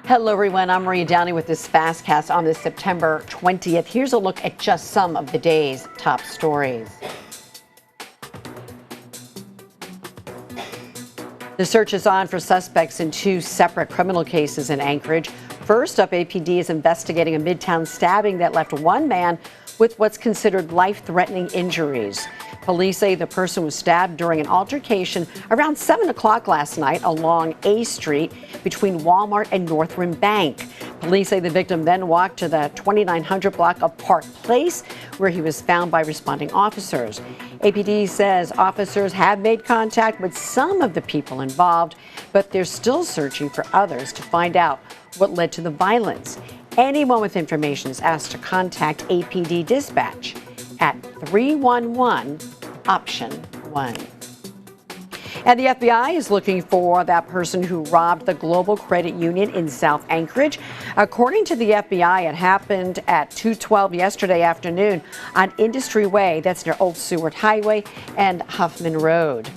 Hello everyone, I'm Maria Downey with this FastCast on this September 20th. Here's a look at just some of the day's top stories. The search is on for suspects in two separate criminal cases in Anchorage. First up, APD is investigating a Midtown stabbing that left one man with what's considered life-threatening injuries. Police say the person was stabbed during an altercation around 7 o'clock last night along A Street between Walmart and North Rim Bank. Police say the victim then walked to the 2900 block of Park Place, where he was found by responding officers. APD says officers have made contact with some of the people involved, but they're still searching for others to find out what led to the violence. Anyone with information is asked to contact APD Dispatch at 311 option 1. And the FBI is looking for that person who robbed the Global Credit Union in South Anchorage. According to the FBI, it happened at 2:12 yesterday afternoon on Industry Way, that's near Old Seward Highway and Huffman Road.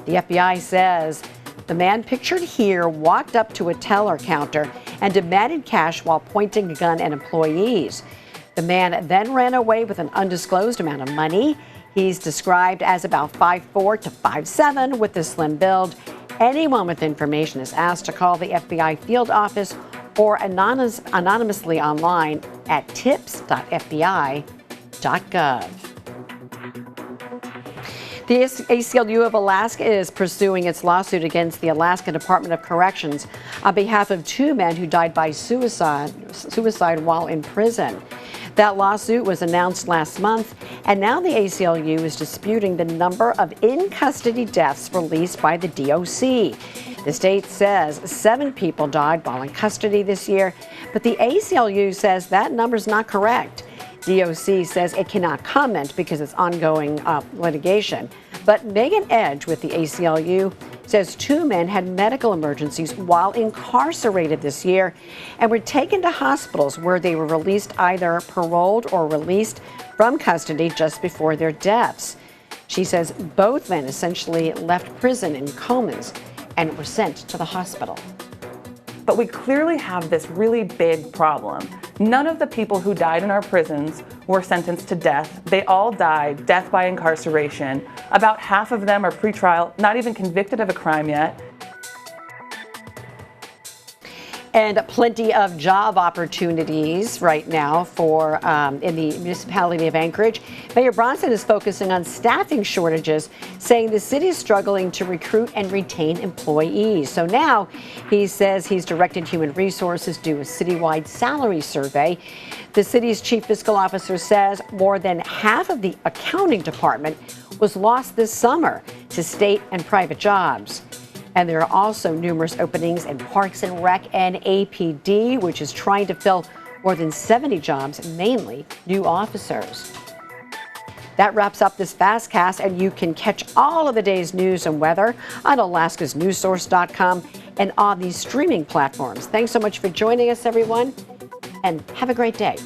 The FBI says the man pictured here walked up to a teller counter and demanded cash while pointing a gun at employees. The man then ran away with an undisclosed amount of money. He's described as about 5'4" to 5'7" with a slim build. Anyone with information is asked to call the FBI field office or anonymously online at tips.fbi.gov. The ACLU of Alaska is pursuing its lawsuit against the Alaska Department of Corrections on behalf of two men who died by suicide while in prison. That lawsuit was announced last month, and now the ACLU is disputing the number of in-custody deaths released by the DOC. The state says 7 people died while in custody this year, but the ACLU says that number is not correct. DOC says it cannot comment because it's ongoing litigation. But Megan Edge with the ACLU says 2 men had medical emergencies while incarcerated this year and were taken to hospitals where they were released either paroled or released from custody just before their deaths. She says both men essentially left prison in comas and were sent to the hospital. But we clearly have this really big problem. None of the people who died in our prisons were sentenced to death. They all died death by incarceration. About half of them are pretrial, not even convicted of a crime yet. And plenty of job opportunities right now for in the municipality of Anchorage. Mayor Bronson is focusing on staffing shortages, saying the city is struggling to recruit and retain employees. So now he says he's directed Human Resources to do a citywide salary survey. The city's chief fiscal officer says more than half of the accounting department was lost this summer to state and private jobs. And there are also numerous openings in Parks and Rec and APD, which is trying to fill more than 70 jobs, mainly new officers. That wraps up this FastCast, and you can catch all of the day's news and weather on alaskasnewssource.com and on these streaming platforms. Thanks so much for joining us, everyone, and have a great day.